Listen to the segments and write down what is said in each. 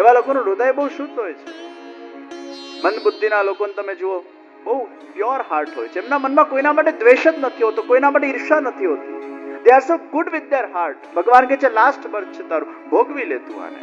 એવા લોકોનું હૃદય બહુ શુદ્ધ હોય છે. મંદ બુદ્ધિના લોકોને તમે જુઓ, બહુ પ્યોર હાર્ટ હોય છે. એમના મનમાં કોઈના માટે દ્વેષ જ નથી હોતો, કોઈના માટે ઈર્ષા નથી હોતી. They are so good with their heart. ભગવાન કહે છે લાસ્ટ બર્થ છે તારું, ભોગવી લે તું આને.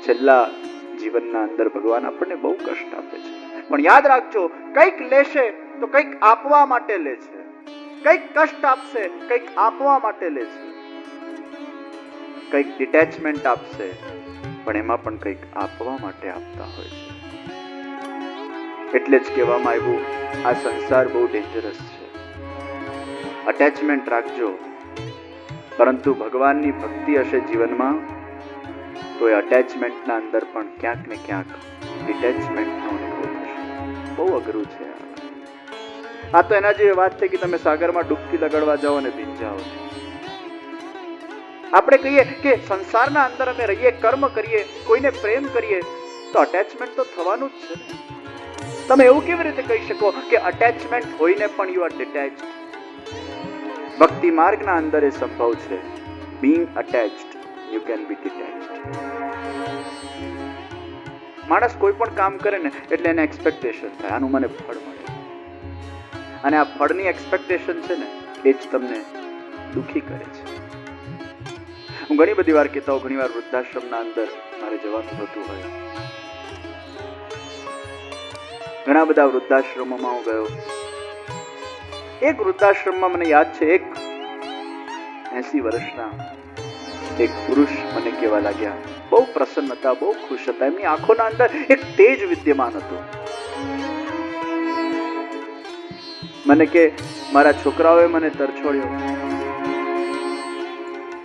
છેલ્લા જીવનના અંદર ભગવાન આપણને બહુ કષ્ટ આપે છે, પણ યાદ રાખજો, કંઈક લેશે તો કંઈક આપવા માટે લે છે. કંઈક કષ્ટ આપશે, કંઈક આપવા માટે લે છે. કંઈક ડિટેચમેન્ટ આપશે, પણ એમાં પણ કંઈક આપવા માટે આપતા હોય છે. એટલે જ કહેવામાં આવ્યું, આ સંસાર બહુ ડેન્જરસ છે. અટેચમેન્ટ રાખજો, પરંતુ ભગવાનની ભક્તિ હશે જીવનમાં તો એ અટેચમેન્ટના અંદર પણ ક્યાંક ને ક્યાંક ડિટેચમેન્ટનો અનુભવ થશે. બહુ અઘરું છે આ તો. એના જેવી વાત છે કે તમે સાગરમાં ડૂબકી લગાડવા જાઓ અને ભીંજાઓ. આપણે કહીએ કે સંસારના અંદર અમે રહીએ, કર્મ કરીએ, કોઈને પ્રેમ કરીએ, તો અટેચમેન્ટ તો થવાનું જ છે. તમે એવું કેવી રીતે કહી શકો કે અટેચમેન્ટ હોઈને પણ યુ આર ડિટેચ્ડ? ભક્તિ માર્ગના અંદર એ સંભવ છે. Being attached you can be detached. માણસ કોઈ પણ કામ કરે ને એટલે એને એક્સપેક્ટેશન થાય, આનું મને ફળ મળે. અને આ ફળની એક્સપેક્ટેશન છે ને એ જ તમને દુખી કરે છે. હું ઘણી બધી વાર કહેતા હોઉં, ઘણી વાર વૃદ્ધાશ્રમના અંદર મારે જવાનું થતું હોય. ઘણા બધા વૃદ્ધાશ્રમોમાં હું ગયો. એક વૃદ્ધાશ્રમમાં મને યાદ છે, એક 80 વર્ષના એક પુરુષ મને કહેવા લાગ્યા, બહુ પ્રસન્ન હતા, બહુ ખુશ હતા. એમની આંખોના અંદર એક તેજ વિદ્યમાન હતું. મને કે મારા છોકરાઓએ મને તરછોડ્યો,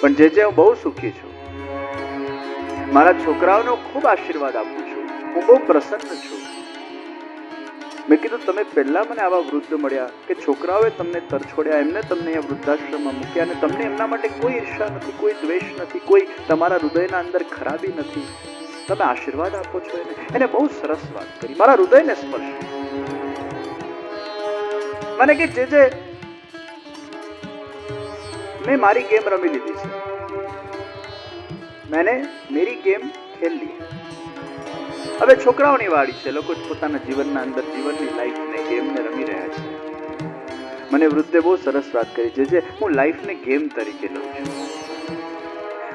પણ જે હું બહુ સુખી છું. મારા છોકરાઓનો ખૂબ આશીર્વાદ આપું છું, હું બહુ પ્રસન્ન છું. મેં કીધું તમે પહેલા મને આવા વૃદ્ધ મળ્યા કે છોકરાઓએ તમને તરછોડ્યા, એમને તમને અહીંયા વૃદ્ધાશ્રમમાં મૂક્યા અને તમને એમના માટે કોઈ ઈર્ષા નથી, કોઈ દ્વેષ નથી, કોઈ તમારા હૃદયના અંદર ખરાબી નથી. તમે આશીર્વાદ આપો છો એને બહુ સરસ વાત કરી, મારા હૃદયને સ્પર્શ. મને કે જે मैं मारी गेम रमी लीधी है, मैंने मेरी गेम खेल ली. હવે છોકરાઓની વાડી છે, લોકો પોતાના જીવનના અંદર જીવનની લાઈફને ગેમને રમી રહ્યા છે. મને વૃદ્ધે બહુ સરસ વાત કરી, જે હું લાઈફને ગેમ તરીકે લઉં છું.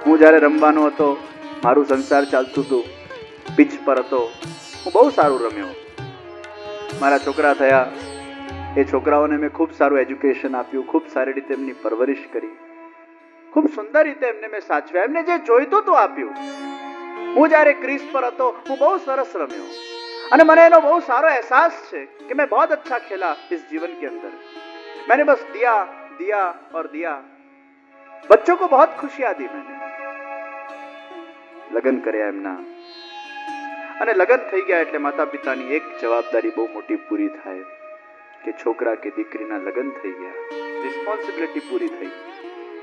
હું જ્યારે રમવાનો હતો, મારું સંસાર ચાલતું હતું, પીચ પર હતો, હું બહુ સારું રમ્યો. મારા છોકરા થયા, એ છોકરાઓને મેં ખૂબ સારું એજ્યુકેશન આપ્યું, ખૂબ સારી રીતે એમની પરવરિશ કરી, ખૂબ સુંદર રીતે એમને મેં સાચવ્યા, એમને જે જોઈતું હતું આપ્યું. હું જ્યારે ક્રીઝ પર હતો, હું બહુ સરસ રમ્યો અને મને એનો બહુ સારો અહેસાસ છે कि मैं बहुत अच्छा खेला इस जीवन के अंदर. मैंने बस दिया दिया और दिया. बच्चों को बहुत खुशियां दी मैंने. લગ્ન કર્યા એમના, અને લગ્ન થઈ ગયા એટલે માતા પિતાની એક જવાબદારી બહુ મોટી પૂરી થાય કે છોકરા કે દીકરીના લગ્ન થઈ ગયા, રિસ્પોન્સિબિલિટી પૂરી થઈ.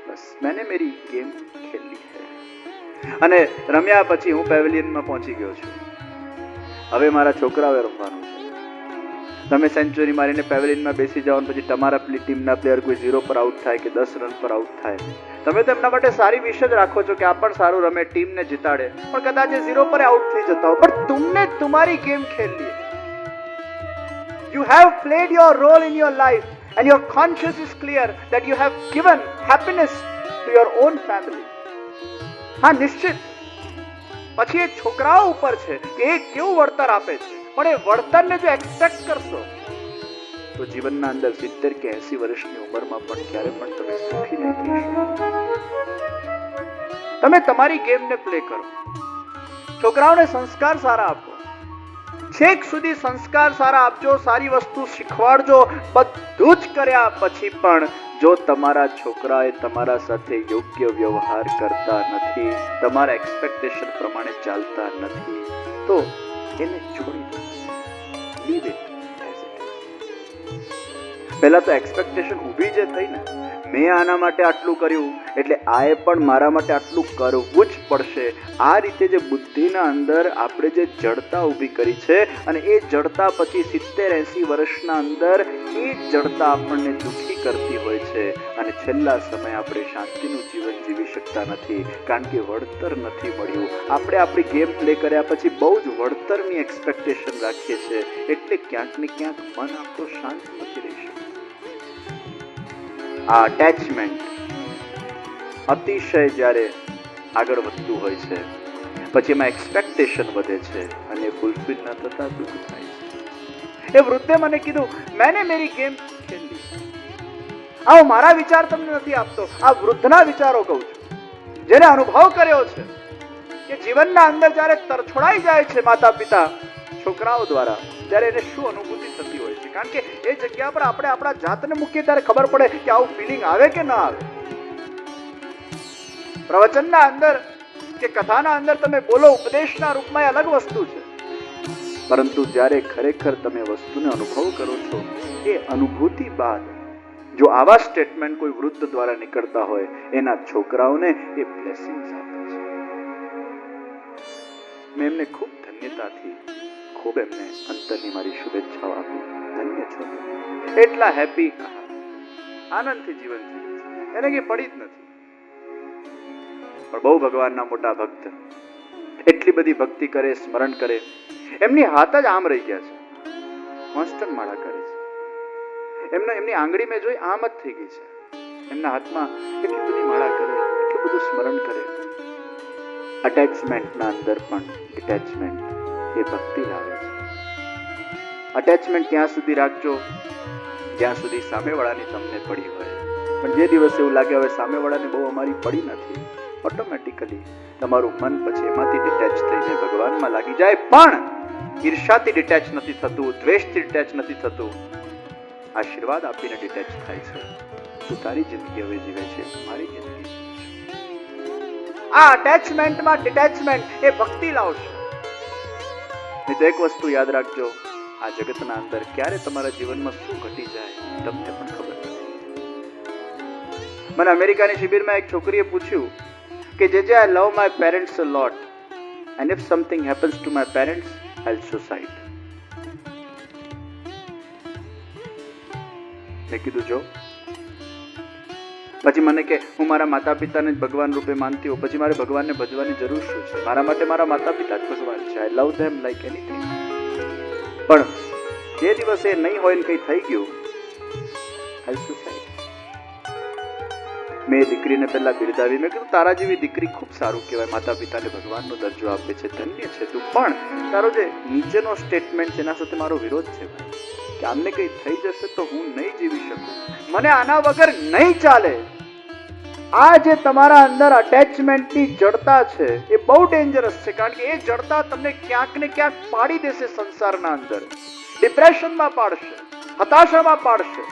બસ मैंने मेरी गेम खेल ली है. અને રમ્યા પછી હું પેવેલિયનમાં પહોંચી ગયો છું. હવે મારા છોકરાઓએ રમવાનું છે. તમે સેન્ચુરી મારીને પેવેલિયનમાં બેસી જાઓ અને પછી તમારા ટીમના પ્લેયર કોઈ 0 પર આઉટ થાય કે 10 રન પર આઉટ થાય, તમે તો એમના માટે સારી વિશ જ રાખો છો કે આ પણ સારું રમે, ટીમને જીતાડે, પણ કદાચ 0 પર આઉટ થઈ જતા હો, પણ तुमने तुम्हारी गेम खेल ली. You have played your role in your life and your conscience is clear that you have given happiness to your own family. હા નિશ્ચિત પછી એ છોકરાઓ ઉપર છે કે એ કેવું વળતર આપે છે, પણ એ વળતરને જો એક્સપેક્ટ કરશો તો જીવનના અંદર 70 કે 80 વર્ષની ઉંમરમાં પણ ક્યારે પણ તમે સુખી નહીં થઈ શકો. તમે તમારી ગેમને પ્લે કરો, છોકરાઓને સંસ્કાર સારા આપો, છેક સુધી સંસ્કાર સારા આપજો, સારી વસ્તુ શીખવાડજો. બધું જ કર્યા પછી પણ જો તમારા છોકરાએ તમારા સાથે યોગ્ય વ્યવહાર કરતા નથી, તમારા એક્સપેક્ટેશન પ્રમાણે ચાલતા નથી, તો એને છોડી દો. Leave it as it is. પહેલા તો એક્સપેક્ટેશન ઊભી જે થઈ ને, મેં આના માટે આટલું કર્યું એટલે આએ પણ મારા માટે આટલું કરવું જ પડશે. આ રીતે જે બુદ્ધિના અંદર આપણે જે જડતા ઊભી કરી છે, અને એ જડતા પછી 70-80 વર્ષના અંદર એ જડતા આપણને દુઃખી કરતી હોય છે, અને છેલ્લા સમયે આપણે શાંતિનું જીવન જીવી શકતા નથી, કારણ કે વળતર નથી મળ્યું. આપણે આપણી ગેમ પ્લે કર્યા પછી બહુ જ વળતરની એક્સપેક્ટેશન રાખીએ છીએ, એટલે ક્યાંક ને ક્યાંક મન આપણું શાંત નથી રહી શકતું. આ અટેચમેન્ટ અતિશય જ્યારે આગળ વધતું હોય છે, પછી એમાં એક્સપેક્ટેશન વધે છે, અને ફૂલફિલ ન થતા દુઃખ થાય છે. એ વૃદ્ધે મને કીધું, મેને મેરી ગેમ ખેલી. આવો મારા વિચાર તમને નથી આપતો, આ વૃદ્ધના વિચારો કહું છું, જેને અનુભવ કર્યો છે કે જીવનના અંદર જ્યારે તરછોડાઈ જાય છે માતા પિતા છોકરાઓ દ્વારા, ત્યારે એને શું અનુભૂતિ થતી હોય છે. કારણ કે એ જગ્યા પર આપણે આપણા જાતને મૂકીએ ત્યારે ખબર પડે કે આવું ફિલિંગ આવે કે ના આવે. પ્રવચનના અંદર કે કથાના અંદર તમે બોલો, ઉપદેશના રૂપમાં એ અલગ વસ્તુ છે, પરંતુ જ્યારે ખરેખર તમે વસ્તુને અનુભવ કરો છો, એ અનુભૂતિ બાદ જો આવા સ્ટેટમેન્ટ કોઈ વૃદ્ધ દ્વારા નીકળતા હોય, એના છોકરાઓને એ બ્લેસિંગ્સ આપે છે. મેં એમને ખૂબ ધન્યતાથી, ખૂબ એમને અંતરની મારી શુભેચ્છાઓ આપી. ધન્ય છો, એટલા હેપી, આનંદથી જીવન જીવે છે, એને કઈ પડી જ નથી. પણ બહુ ભગવાનના મોટા ભક્ત, એટલી બધી ભક્તિ કરે, સ્મરણ કરે, એમની હાથ જ આમ રહી ગયા છે, કોન્સ્ટન્ટ માળા કરે છે. એમની આંગળી મેં જોઈ આમ જ થઈ ગઈ છે. એમના હાથમાં એટલી બધી માળા કરે, એટલું બધું સ્મરણ કરે. અટેચમેન્ટના અંદર પણ ડિટેચમેન્ટ એ ભક્તિ લાવે છે. અટેચમેન્ટ ત્યાં સુધી રાખજો જ્યાં સુધી સામેવાળાની તમને પડી હોય, પણ જે દિવસે એવું લાગે હવે સામેવાળાને બહુ અમારી પડી નથી, ઓટોમેટિકલી તમારું મન પછી એમાંથી ડિટેચ થઈને ભગવાનમાં લાગી જાય. પણ ઈર્ષાથી ડિટેચ નથી થતું, દ્વેષથી ડિટેચ નથી થતું, આશીર્વાદ આપીને ડિટેચ થાય છે. તું તારી જિંદગી હવે જીવે છે, મારી જિંદગી. આ અટેચમેન્ટમાં ડિટેચમેન્ટ એ ભક્તિ લાવશે. નહીં તો એક વસ્તુ યાદ રાખજો, આ જગતના અંદર ક્યારે તમારા જીવનમાં શું ઘટી જાય તમને પણ ખબર નથી. મને અમેરિકાની શિબિરમાં એક છોકરીએ પૂછ્યું કે જે I love my parents a lot and if something happens to my parents I will suicide. મેં કીધું જો, પછી મને કે હું મારા માતા પિતાને જ ભગવાન રૂપે માનતી હોઉં, પછી મારે ભગવાનને ભજવાની જરૂર શું છે? મારા માટે મારા માતા પિતા જ ભગવાન છે. આઈ લવ ધેમ લાઈક એનીથિંગ. પણ જે દિવસે નહીં હોય ને કંઈ થઈ ગયું, આઈ સુસાઇડ. મેં દીકરીને પહેલા બિરદાવી, મેં કીધું તારા જેવી દીકરી ખૂબ સારું કહેવાય, માતા પિતાને ભગવાનનો દરજ્જો આપે છે, ધન્ય છે તું. પણ તારો જે નીચેનો સ્ટેટમેન્ટ છે એના સાથે મારો વિરોધ છે ભાઈ, કે આમને કંઈ થઈ જશે તો હું નહીં જીવી શકું, મને આના વગર નહીં ચાલે. આ જે તમારા અંદર અટેચમેન્ટની જડતા છે એ બહુ ડેન્જરસ છે, કારણ કે એ જડતા તમને ક્યાંક ને ક્યાંક પાડી દેશે સંસારના અંદર, ડિપ્રેશનમાં પાડશે, હતાશામાં પાડશે,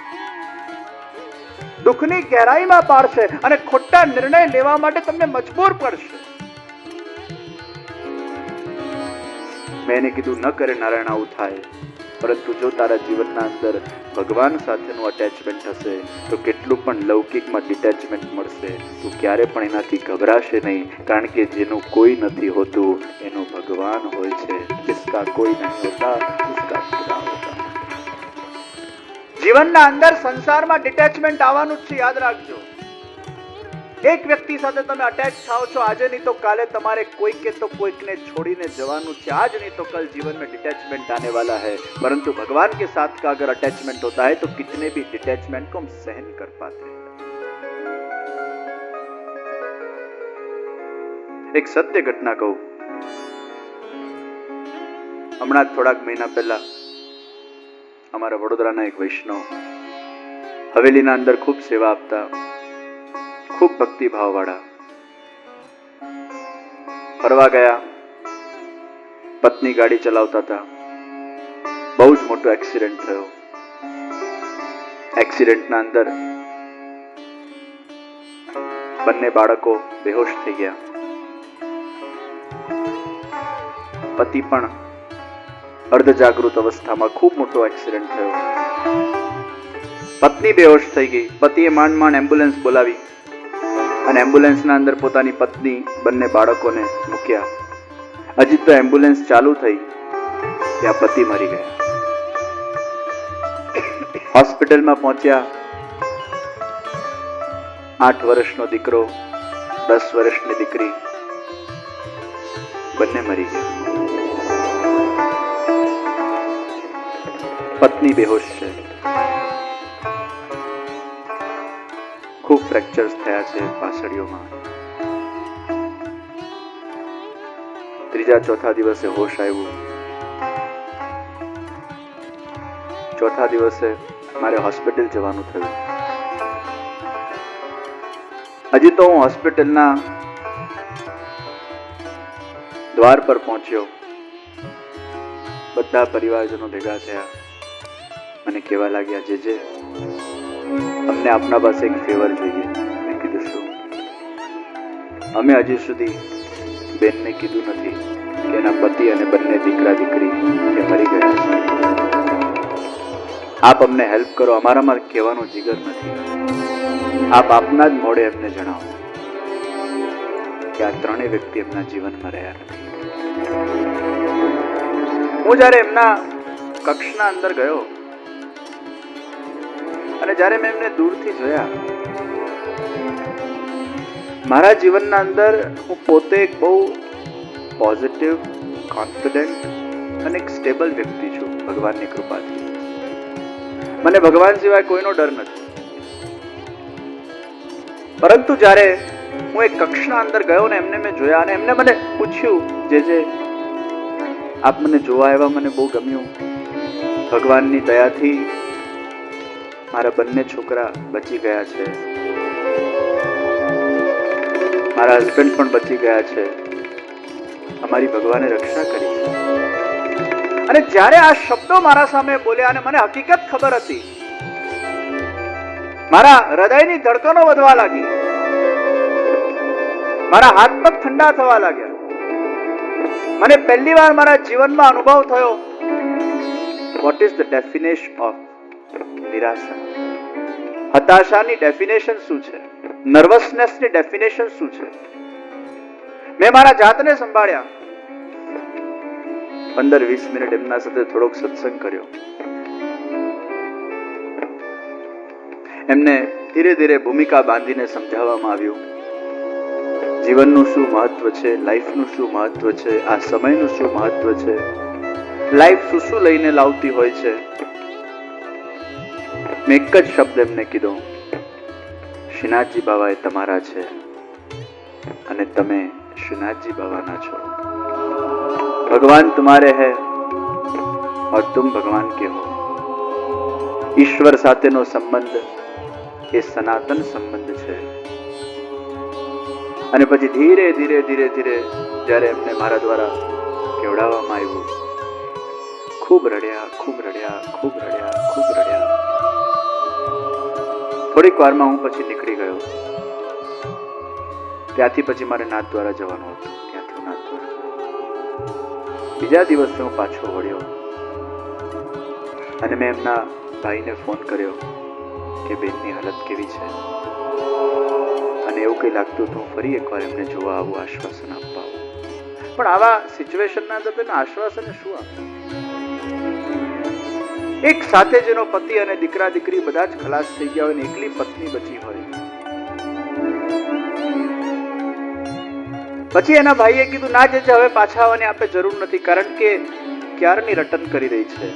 દુઃખની ગહેરાઈમાં પાડશે, અને ખોટા નિર્ણય લેવા માટે તમને મજબૂર કરશે. મેં એને કીધું ન કરે નારાયણ આવું થાય, પરંતુ જો તારા જીવનના અંદર ભગવાન સાથેનું અટેચમેન્ટ હશે તો કેટલું પણ લૌકિકમાં ડિટેચમેન્ટ મળશે, તું ક્યારે પણ એનાથી ગભરાશે નહીં, કારણ કે જેનું કોઈ નથી હોતું એનું ભગવાન હોય છે. જિસકા કોઈ નહીં હોતા ઉસકા ખુદા હોતા. જીવનના અંદર સંસારમાં ડિટેચમેન્ટ આવવાનું જ છે, યાદ રાખજો. એક વ્યક્તિ સાથે તમે અટેચ થાઓ છો, આજે નહીં તો કાલે તમારે કોઈકે તો કોઈકને છોડીને જવાનું છે, आज नहीं तो कल जीवन में डिटैचमेंट आने वाला है, परंतु भगवान के साथ का अगर अटैचमेंट होता है तो कितने भी डिटैचमेंट को हम सहन कर पाते हैं. एक सत्य घटना कहूं, હમણાં થોડાક મહિના પહેલા અમારા વડોદરાના એક વૈષ્ણવ હવેલીના અંદર ખૂબ સેવા આપતા, ખૂબ ભક્તિભાવ વાળા, ફરવા ગયા, પત્ની ગાડી ચલાવતા હતા, બહુ જ મોટો એક્સિડન્ટ થયો. એક્સિડન્ટના અંદર બંને બાળકો બેહોશ થઈ ગયા, પતિ પણ અર્ધ જાગૃત અવસ્થામાં. ખૂબ મોટો એક્સિડન્ટ થયો. પત્ની બેહોશ થઈ ગઈ. પતિએ માંડ માંડ એમ્બ્યુલન્સ બોલાવી અને એમ્બ્યુલન્સના અંદર પોતાની પત્ની, બંને બાળકોને મૂક્યા. હજી તો એમ્બ્યુલન્સ ચાલુ થઈ ત્યાં પતિ મરી ગયા. હોસ્પિટલમાં પહોંચ્યા. 8 વર્ષનો દીકરો, 10 વર્ષની દીકરી, બંને મરી ગયા. પત્ની બેહોશ છે. ખૂબ ફ્રેક્ચર્સ થયા છે પાસળીઓમાં. ત્રીજા ચોથા દિવસે હોશ આવ્યું. ચોથા દિવસે મારે હોસ્પિટલ જવાનું થયું. હજી તો હું હોસ્પિટલના દ્વાર પર પહોંચ્યો. બધા પરિવારજનો ભેગા થયા. મને કહેવા લાગ્યા, જે અમને આપના પાસે એક ફેવર જોઈએ. મેં કીધું, શું? અમે હજી સુધી બેનને કીધું નથી કે એના પતિ અને બંને દીકરા દીકરી કે મરી ગયા છે. આપ અમને હેલ્પ કરો. અમારામાં કહેવાનો જીગર નથી. આપ આપના જ મોડે એમને જણાવો કે આ ત્રણેય વ્યક્તિ એમના જીવનમાં રહ્યા નથી. હું જ્યારે એમના કક્ષના અંદર ગયો અને જ્યારે મેં એમને દૂરથી જોયા, મારા જીવનના અંદર હું પોતે એક બહુ પોઝિટિવ, કોન્ફિડન્ટ અને એક સ્ટેબલ વ્યક્તિ છું ભગવાનની કૃપાથી. મને ભગવાન સિવાય કોઈનો ડર નથી. પરંતુ જ્યારે હું એક કક્ષના અંદર ગયો ને એમને મેં જોયા અને એમને મને પૂછ્યું, જે આપ મને જોવા આવ્યા, મને બહુ ગમ્યું. ભગવાનની દયાથી મારા બંને છોકરા બચી ગયા છે. મારા હસબન્ડ પણ બચી ગયા છે. અમારી ભગવાને રક્ષા કરી છે. અને જ્યારે આ શબ્દો મારા સામે બોલ્યા અને મને હકીકત ખબર હતી, મારા હૃદયની ધડકનો વધવા લાગી. મારા હાથ પગ ઠંડા થવા લાગ્યા. મને પહેલી વાર મારા જીવનમાં અનુભવ થયો, what is the definition of નિરાશા. હતાશાની ડેફિનેશન શું છે? નર્વસનેસની ડેફિનેશન શું છે? મેં મારા જાતને સંભાળ્યા. 15-20 મિનિટ એમના સાથે થોડોક સત્સંગ કર્યો. એમને ધીરે ધીરે ભૂમિકા બાંધીને સમજાવવામાં આવ્યું, જીવનનું શું મહત્વ છે, લાઈફનું શું મહત્વ છે, આ સમયનું શું મહત્વ છે, લાઈફ શું શું લઈને લાવતી હોય છે. મેં એક જ શબ્દ એમને કીધો, શ્રીનાથજી બાવા એ તમારા છે અને તમે श्रीनाथ जी बाबा છો. भगवान तुम्हारे है और तुम भगवान के हो. ईश्वर સાથેનો સંબંધ એ સનાતન સંબંધ છે. અને પછી ધીરે ધીરે ધીરે ધીરે જ્યારે એમને મારા દ્વારા કેવડાવવામાં આવ્યું, ખૂબ રડ્યા, ખૂબ રડ્યા, ખૂબ રડ્યા, ખૂબ રડ્યા. થોડીક વારમાં હું પછી નીકળી ગયો. ત્યાંથી પછી મારે નાથદ્વારા જવાનું હતું. ત્યાંથી નાથદ્વારા બીજા દિવસે હું પાછો વળ્યો અને મેં એમના ભાઈને ફોન કર્યો કે બેનની હાલત કેવી છે, અને એવું કંઈ લાગતું તો ફરી એકવાર એમને જોવા આવું, આશ્વાસન આપવા આવું. પણ આવા સિચ્યુએશનના અંદર તમે આશ્વાસન શું આપો? એક સાથે જેનો પતિ અને દીકરા દીકરી બધા જ ખલાસ થઈ ગયા હોય ને એકલી પત્ની બચી હોય. પછી એના ભાઈએ કીધું, ના જે હવે પાછા આવવાની આપણે જરૂર નથી, કારણ કે ક્યારની રટન કરી રહી છે.